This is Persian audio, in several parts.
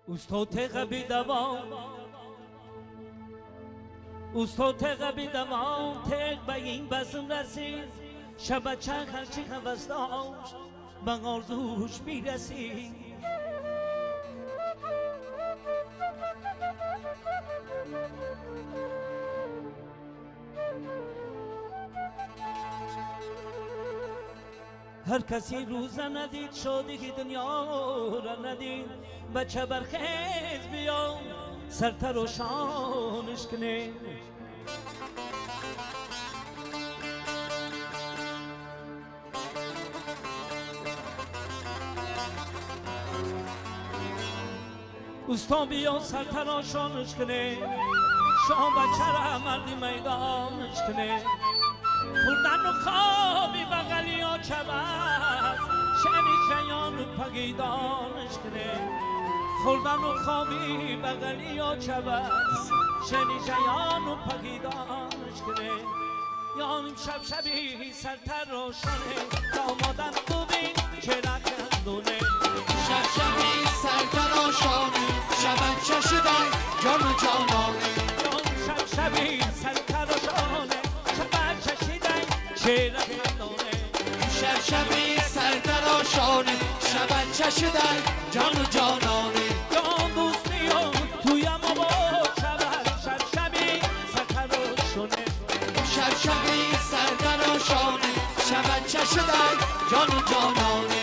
استاد قبی دوام استاد قبی دوام تق به این بزم رسید شب چند هرچی حوض داشت به آرزوش میرسید هر کسی روز ندید شادی دنیا را ندید بچه برخیز بیا سرتر و شانش کنه اوستا بیا سرتر و شانش کنه شام بچه را مردی میدانش کنه خوردن و خوابی بغلی ها چبست شنی شیان و پگیدانش کنه خوردن و خوابی بغلی ها چبست شنی شیان و پگیدانش کنه یانیم شب شبی سرتر روشنه دامادن خوبی چرا کندونه شب شبی سرتر روشنه شبن چشیدن جان و جانانه یانیم شب شبی سرتر روشنه شبن چشیدن چرا کندونه شب شبی سرتر روشنه شبن چشیدن جان و جانانه جان دوستی ها توی ما با شب شبی سرتر روشنه شب شبی سرتر روشنه شبن چشیدن جان و جانانه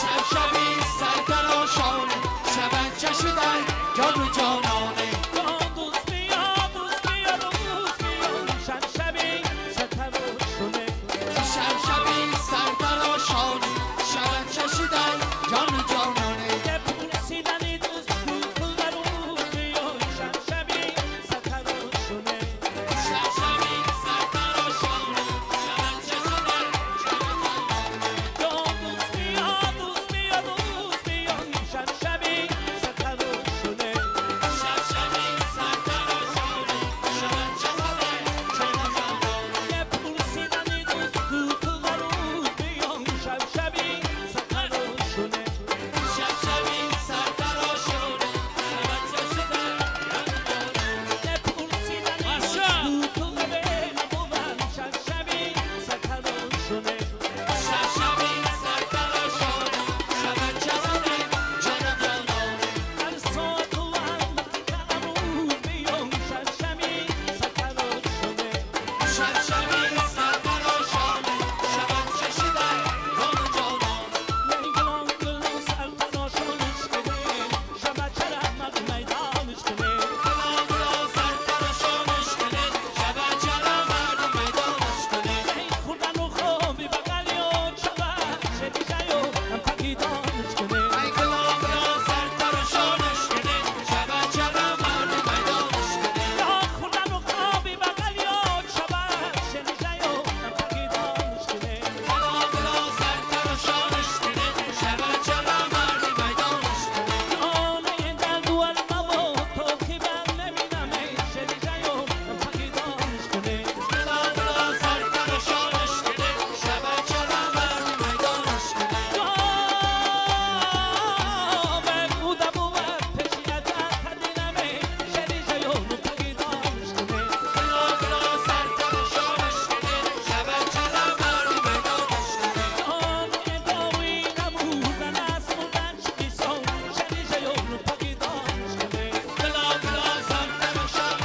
شب شبی سرتر روشنه شبن چشیدن جان و جانانه شب شبی سرتر روشنه شبن چشیدن جان و جانانه شب شبی سرتر روشنه شبن چشیدن شب شبی سرتر روشنه شبن چشیدن شب شبی سرتر روشنه شبن چشیدن شب شبی سرتر روشنه شبن چشیدن جان و جانانه شب شبی سرتر روشنه شبن چشیدن جان و جانانه گلا سرتر روشنش کنه شبن چرا مردم میدانش کنه ای گلا سرتر روشنش کنه شبن چرا مردم میدانش کنه گلا سرتر روشنش کنه شبن چرا مردم میدانش کنه گلا سرتر روشنش کنه شبن چرا مردم میدانش کنه گلا سرتر روشنش کنه شبن چرا مردم میدانش کنه گلا سرتر روشنش کنه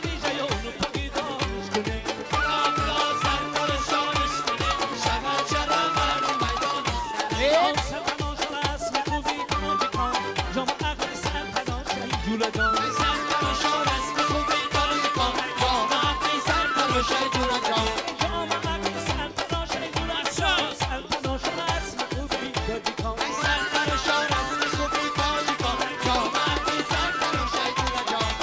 شبن چرا مردم میدانش کنه گلا سرتر روشنش کنه شبن چرا مردم میدانش سرتر روشن است خوبی کار میکن جامعه سرتر روشن جورا جان سرتر روشن است خوبی کار میکن جامعه سرتر روشن جورا جان سرتر روشن است خوبی کار میکن جامعه سرتر روشن جورا جان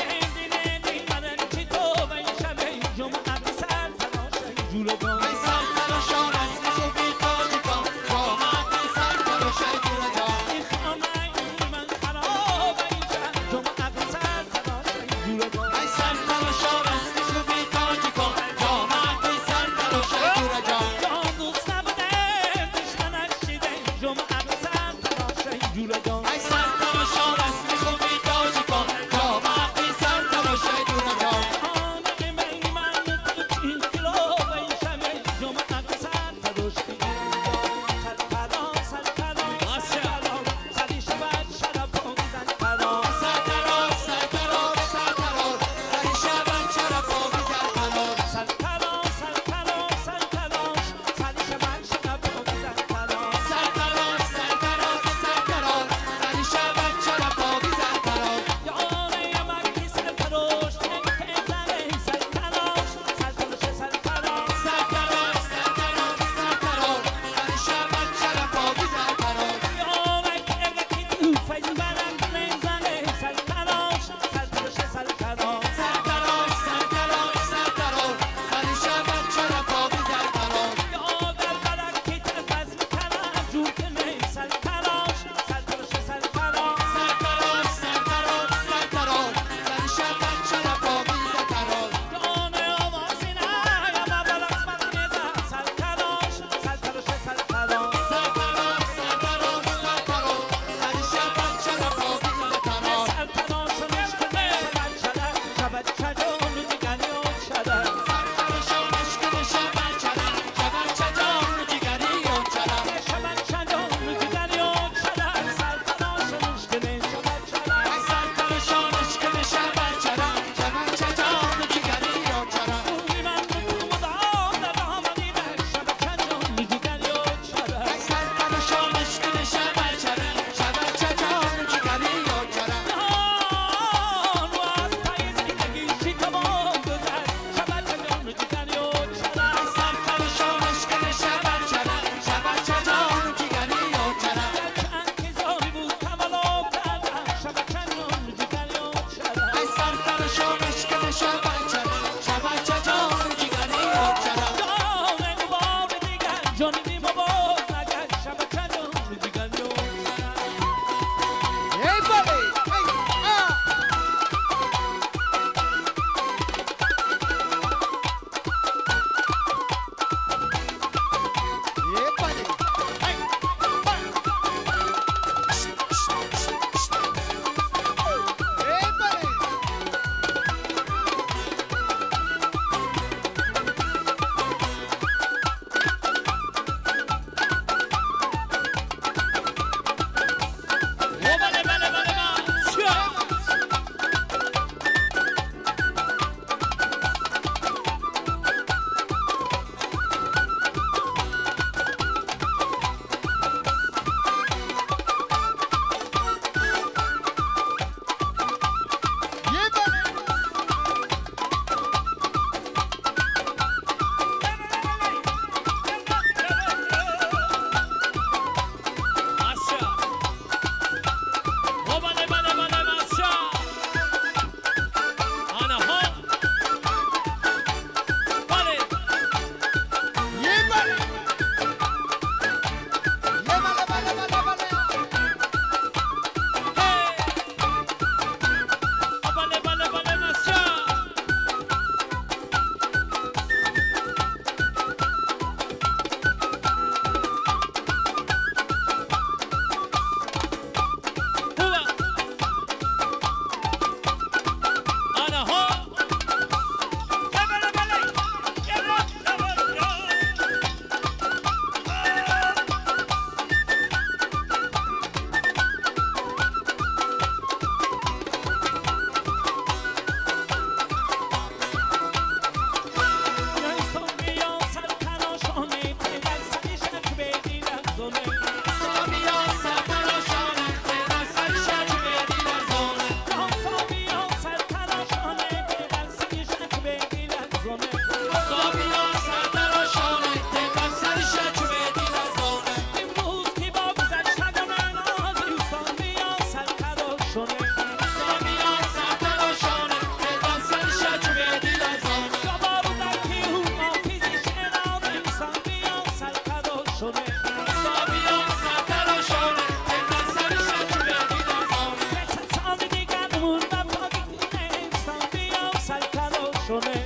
تراشونه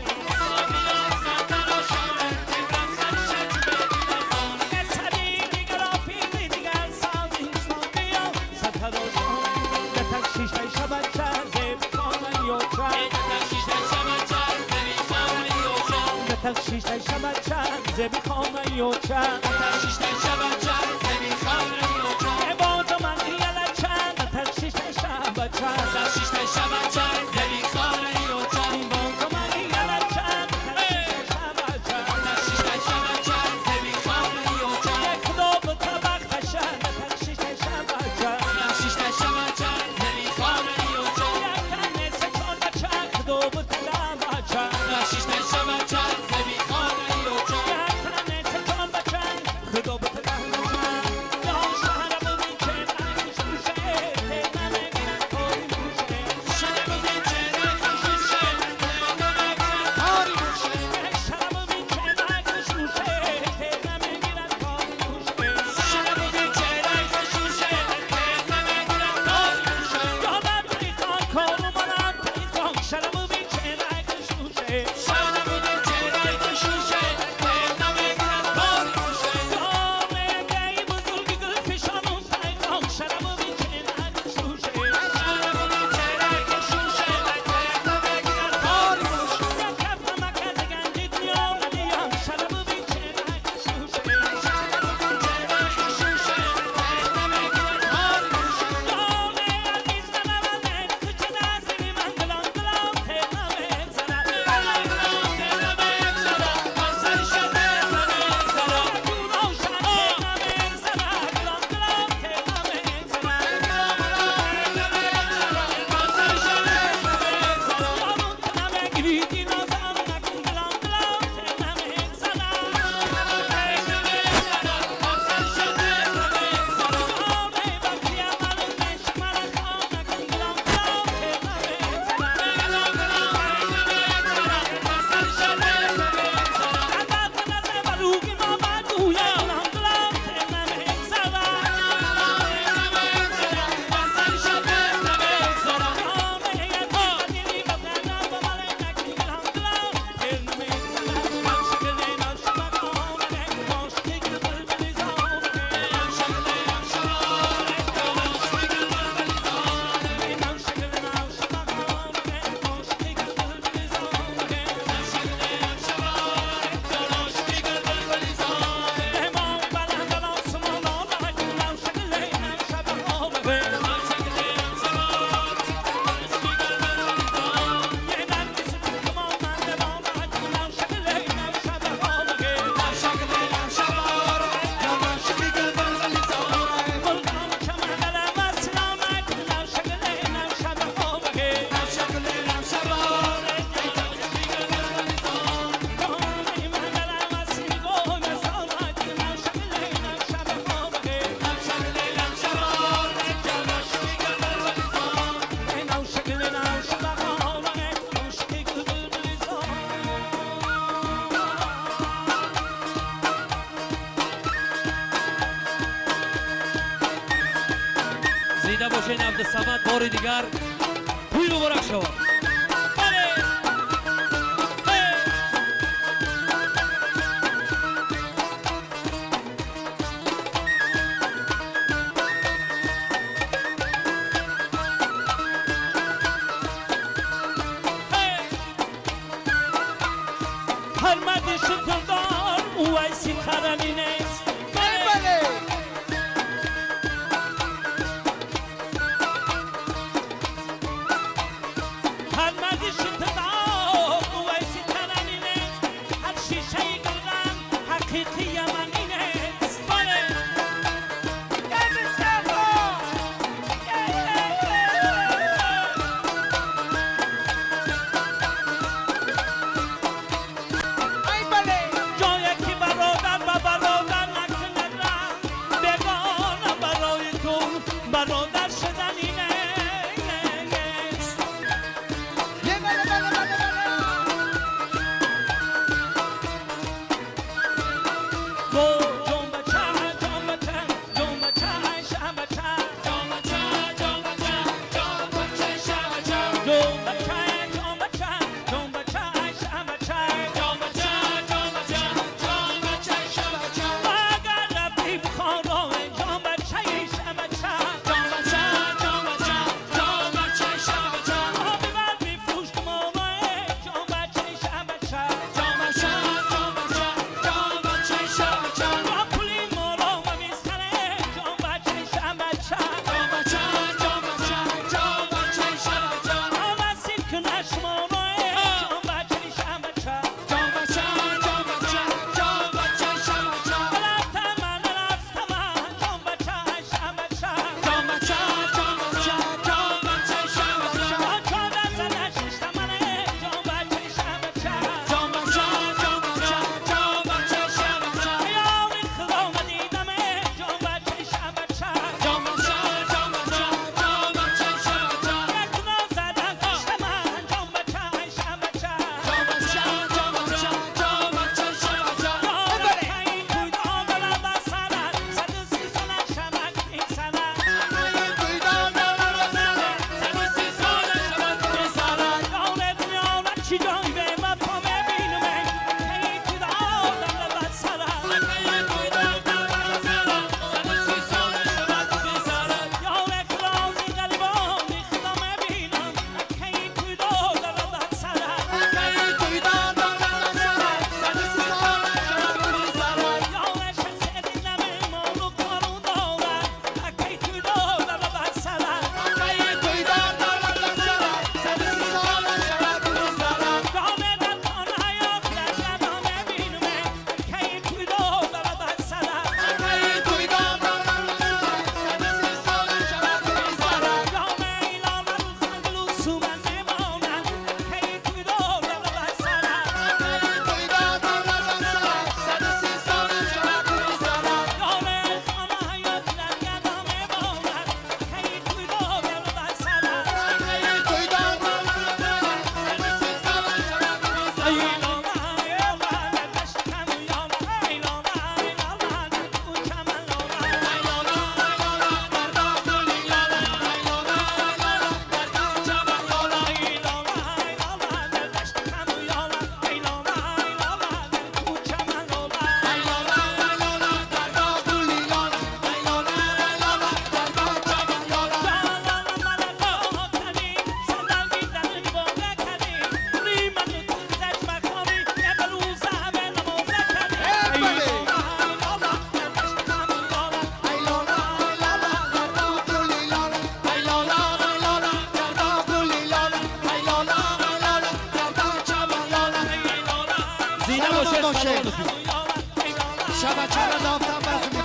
تخشیش شب چند زبی خانه یو چند تخشیش شب چند زبی خانه یو چند عباد من دیگه چند تخشیش شب چند تخشیش شب چند زبی خانه یو چند عباد من دیگه چند تخشیش شب چند تخشیش شب چند زبی خانه یو چند یک دو طبق تشن تخشیش شب چند تخشیش شب چند زبی خانه یو چند یک تنه سکان بچند دو طبق چند تخشیش شب چند زبی خانه یو چند یک تنه سکان بچند دو طبق چند یا شهر بودی چه نکش بوشه نمه گیرن کاری بوشه شب بودی چه نکش بوشه کاری بوشه شب بودی چه نکش بوشه نمه گیرن کاری بوشه شب بودی چه نکش بوشه نمه گیرن کاری بوشه یادم تیخان کارو منم تیخان شب بودی چه نکش بوشه شب بودی چه نکش بوشه نمه گیرن کاری بوشه دامه بی بزرگی گل فشانون تیخان شب بودی چه نکش بوشه شب بودی چه نکش بوشه نمه گیرن کاری بوشه یک کفم مکد گنجی دیار دیام شب بودی چه نکش بوشه شب بودی چه نکش بوشه نمه گیرن کاری بوشه دامه عزیز نمونه کچه نزیری من گلان گلان تیغمه زنم زنده باشین عبدالصمد بار دیگر توی مبارک شود. هر مرد شکردار اویسی خرمی نیست هر مرد شکردار اویسی خرمی نیست هر شیشه گلدن حقیقی یمنی نیست جای کی برادر و برادر شبکه را دافتم بزن